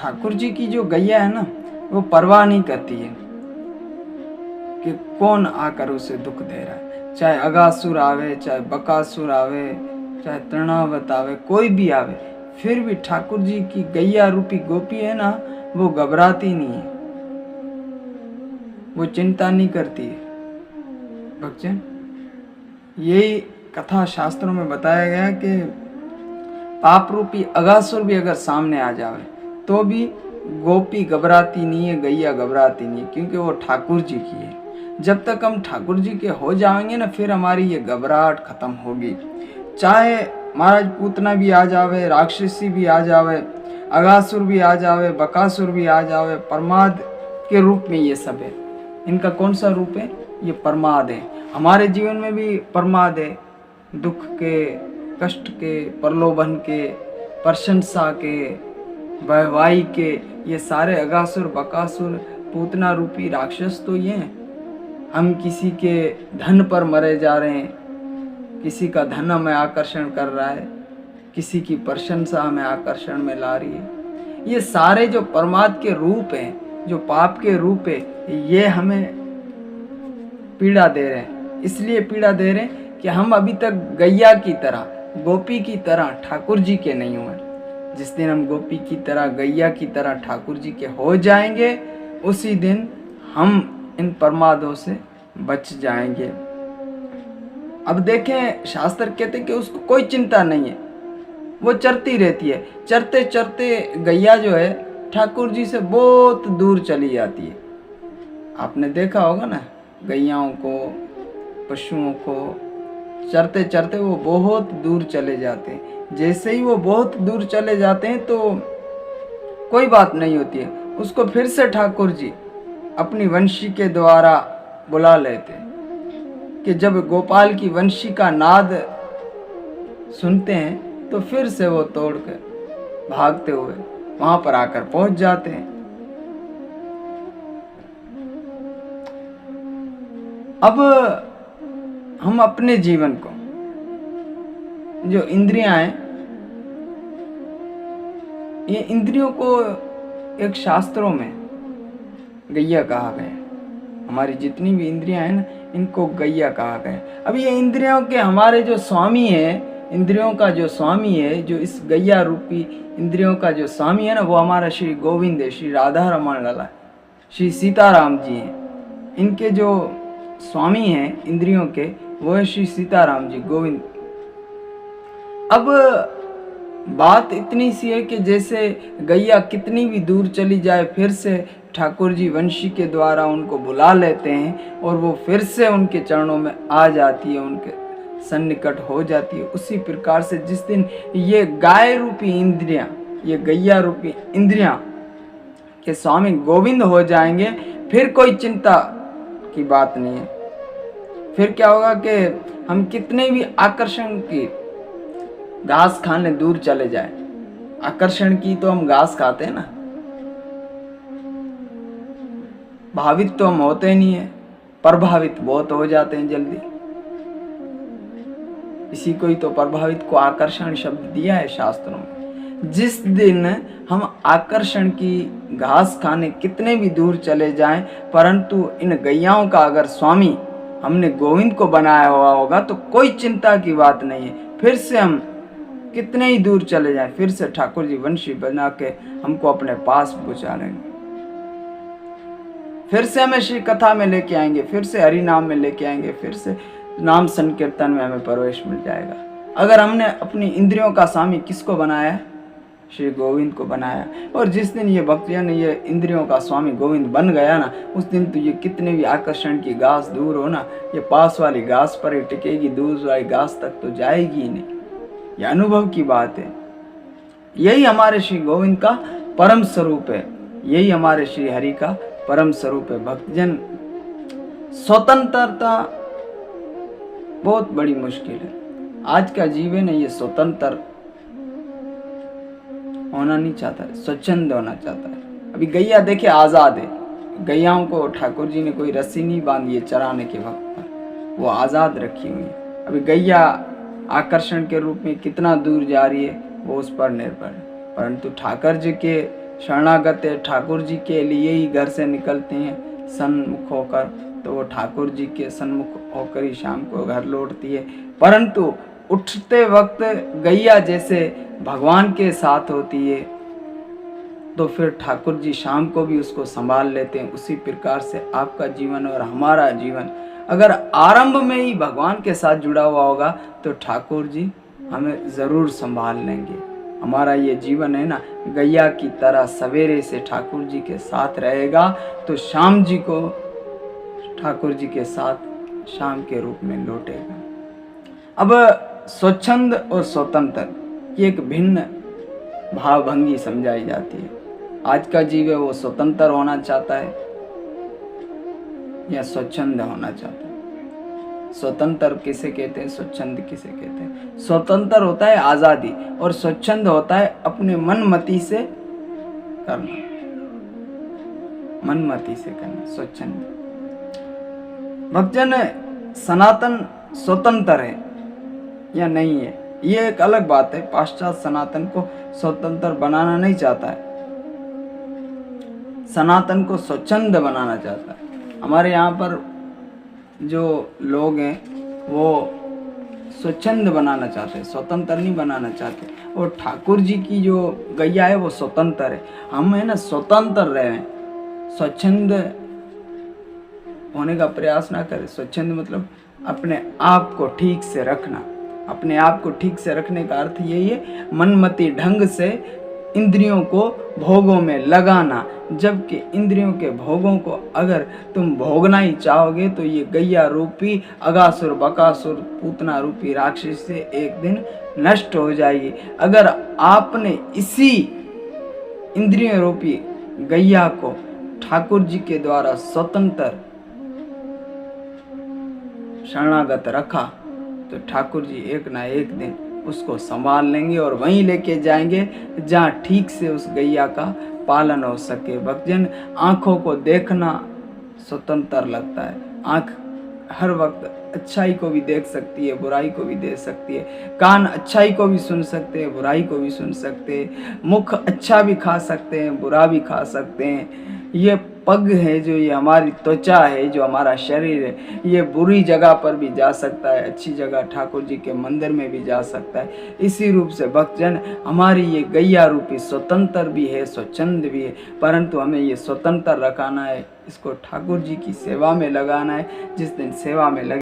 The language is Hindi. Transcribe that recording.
ठाकुर जी की जो गैया है ना, वो परवाह नहीं करती है कि कौन आकर उसे दुख दे रहा है। चाहे अगासुर आवे, चाहे बकासुर आवे, चाहे तृणावत आवे, कोई भी आवे, फिर भी ठाकुर जी की गैया रूपी गोपी है ना, वो घबराती नहीं है, वो चिंता नहीं करती है। भक्तजन, यही कथा शास्त्रों में बताया गया कि पाप रूपी अगासुर भी अगर सामने आ जावे तो भी गोपी घबराती नहीं है, गैया घबराती नहीं है, क्योंकि वो ठाकुर जी की है। जब तक हम ठाकुर जी के हो जाएंगे ना, फिर हमारी ये घबराहट खत्म होगी। चाहे महाराज पूतना भी आ जावे, राक्षसी भी आ जावे, अगासुर भी आ जावे, बकासुर भी आ जावे, प्रमाद के रूप में ये सब है। इनका कौन सा रूप है? ये प्रमाद है। हमारे जीवन में भी प्रमाद है, दुख के, कष्ट के, प्रलोभन के, प्रशंसा के, वाहवाही के, ये सारे अगासुर, बकासुर, पूतना रूपी राक्षस तो ये हैं। हम किसी के धन पर मरे जा रहे हैं, किसी का धन हमें आकर्षण कर रहा है, किसी की प्रशंसा हमें आकर्षण में ला रही है। ये सारे जो प्रमाद के रूप हैं, जो पाप के रूप है, ये हमें पीड़ा दे रहे हैं। इसलिए पीड़ा दे रहे हैं कि हम अभी तक गैया की तरह, गोपी की तरह ठाकुर जी के नहीं हुए। जिस दिन हम गोपी की तरह, गैया की तरह ठाकुर जी के हो जाएंगे, उसी दिन हम इन प्रमादों से बच जाएंगे। अब देखें, शास्त्र कहते हैं कि उसको कोई चिंता नहीं है, वो चरती रहती है। चरते चरते गैया जो है ठाकुर जी से बहुत दूर चली जाती है। आपने देखा होगा ना, गैयाओं को, पशुओं को चरते चरते वो बहुत दूर चले जाते हैं। जैसे ही वो बहुत दूर चले जाते हैं तो कोई बात नहीं होती है, उसको फिर से ठाकुर जी अपनी वंशी के द्वारा बुला लेते हैं कि जब गोपाल की वंशी का नाद सुनते हैं तो फिर से वो तोड़ कर भागते हुए वहां पर आकर पहुंच जाते हैं। अब हम अपने जीवन को, जो इंद्रियां हैं, ये इंद्रियों को एक शास्त्रों में गैया कहा गया है। हमारी जितनी भी इंद्रियां हैं ना, इनको गैया कहा गया है। अब ये इंद्रियों के हमारे जो स्वामी है, इंद्रियों का जो स्वामी है, जो इस गैया रूपी इंद्रियों का जो स्वामी है ना, वो हमारा श्री गोविंद है, श्री राधा रमण लला, श्री सीताराम जी हैं। इनके जो स्वामी हैं इंद्रियों के, वो है श्री सीताराम जी, गोविंद। अब बात इतनी सी है कि जैसे गैया कितनी भी दूर चली जाए, फिर से ठाकुर जी वंशी के द्वारा उनको बुला लेते हैं और वो फिर से उनके चरणों में आ जाती है, उनके सन्निकट हो जाती है। उसी प्रकार से जिस दिन ये गाय रूपी इंद्रियां, ये गैया रूपी इंद्रियां के स्वामी गोविंद हो जाएंगे, फिर कोई चिंता की बात नहीं है। फिर क्या होगा कि हम कितने भी आकर्षण की घास खाने दूर चले जाएं, आकर्षण की तो हम घास खाते हैं ना, भावित तो हम होते नहीं है, प्रभावित बहुत हो जाते हैं जल्दी। इसी को ही तो प्रभावित को आकर्षण शब्द दिया है शास्त्रों में। जिस दिन हम आकर्षण की घास खाने कितने भी दूर चले जाएं, परंतु इन गैयाओं का अगर स्वामी हमने गोविंद को बनाया हुआ होगा तो कोई चिंता की बात नहीं है। फिर से हम कितने ही दूर चले जाएं, फिर से ठाकुर जी वंशी बना के हमको अपने पास पहुंचा लेंगे, फिर से हमें श्री कथा में लेके आएंगे, फिर से हरि नाम में लेके आएंगे, फिर से नाम संकीर्तन में हमें प्रवेश मिल जाएगा। अगर हमने अपनी इंद्रियों का स्वामी किसको बनाया है? श्री गोविंद को बनाया। और जिस दिन ये भक्तजन ये इंद्रियों का स्वामी गोविंद बन गया ना, उस दिन तो ये कितने भी आकर्षण की घास दूर हो ना, ये पास वाली घास पर ही टिकेगी, दूर वाली घास तक तो जाएगी ही नहीं। ये अनुभव की बात है। यही हमारे श्री गोविंद का परम स्वरूप है, यही हमारे श्री हरि का परम स्वरूप है। भक्तजन, स्वतंत्रता बहुत बड़ी मुश्किल है। आज का जीवन है ये स्वतंत्र होना नहीं चाहता है, स्वच्छंद होना चाहता है। अभी गैया देखे आजाद है, गैयाओं को ठाकुर जी ने कोई रस्सी नहीं बांधी है चराने के वक्त पर, वो आजाद रखी हुई है। अभी गैया आकर्षण के रूप में कितना दूर जा रही है वो उस पर निर्भर है, परंतु ठाकुर जी के शरणागत ठाकुर जी के लिए ही घर से निकलते हैं सन्मुख होकर, तो वो ठाकुर जी के सन्मुख होकर ही शाम को घर लौटती है। परंतु उठते वक्त गैया जैसे भगवान के साथ होती है, तो फिर ठाकुर जी शाम को भी उसको संभाल लेते हैं। उसी प्रकार से आपका जीवन और हमारा जीवन अगर आरंभ में ही भगवान के साथ जुड़ा हुआ होगा तो ठाकुर जी हमें ज़रूर संभाल लेंगे। हमारा ये जीवन है ना, गैया की तरह सवेरे से ठाकुर जी के साथ रहेगा तो शाम जी को ठाकुर जी के साथ शाम के रूप में लौटेगा। अब स्वच्छंद और स्वतंत्र की एक भिन्न भावभंगी समझाई जाती है। आज का जीव है वो स्वतंत्र होना चाहता है या स्वच्छंद होना चाहता है। स्वतंत्र किसे कहते हैं, स्वच्छंद किसे कहते हैं? स्वतंत्र होता है आजादी और स्वच्छंद होता है अपने मनमति से करना, मनमति से करना स्वच्छंद। भक्तजन, सनातन स्वतंत्र है या नहीं है ये एक अलग बात है। पाश्चात्य सनातन को स्वतंत्र बनाना नहीं चाहता है, सनातन को स्वच्छंद बनाना चाहता है। हमारे यहाँ पर जो लोग हैं वो स्वच्छंद बनाना चाहते हैं, स्वतंत्र नहीं बनाना चाहते। और ठाकुर जी की जो गैया है वो स्वतंत्र है, हम है ना स्वतंत्र रहे, स्वच्छंद होने का प्रयास ना करें। स्वच्छंद मतलब अपने आप को ठीक से रखना। अपने आप को ठीक से रखने का अर्थ यही है मनमति ढंग से इंद्रियों को भोगों में लगाना। जबकि इंद्रियों के भोगों को अगर तुम भोगना ही चाहोगे तो ये गैया रूपी अगासुर बकासुर पूतना रूपी राक्षस से एक दिन नष्ट हो जाएगी। अगर आपने इसी इंद्रिय रूपी गैया को ठाकुर जी के द्वारा स्वतंत्र शरणागत रखा तो ठाकुर जी एक ना एक दिन उसको संभाल लेंगे और वहीं लेके जाएंगे जहाँ ठीक से उस गैया का पालन हो सके। भक्तजन, आँखों को देखना स्वतंत्र लगता है। आँख हर वक्त अच्छाई को भी देख सकती है, बुराई को भी देख सकती है। कान अच्छाई को भी सुन सकते हैं, बुराई को भी सुन सकते हैं। मुख अच्छा भी खा सकते हैं, बुरा भी खा सकते हैं। ये पग है जो ये हमारी त्वचा है, जो हमारा शरीर है, ये बुरी जगह पर भी जा सकता है, अच्छी जगह ठाकुर जी के मंदिर में भी जा सकता है। इसी रूप से भक्तजन, हमारी ये गैया रूपी स्वतंत्र भी है, स्वच्छंद भी है, परंतु हमें ये स्वतंत्र रखाना है, इसको ठाकुर जी की सेवा में लगाना है। जिस दिन सेवा में लगे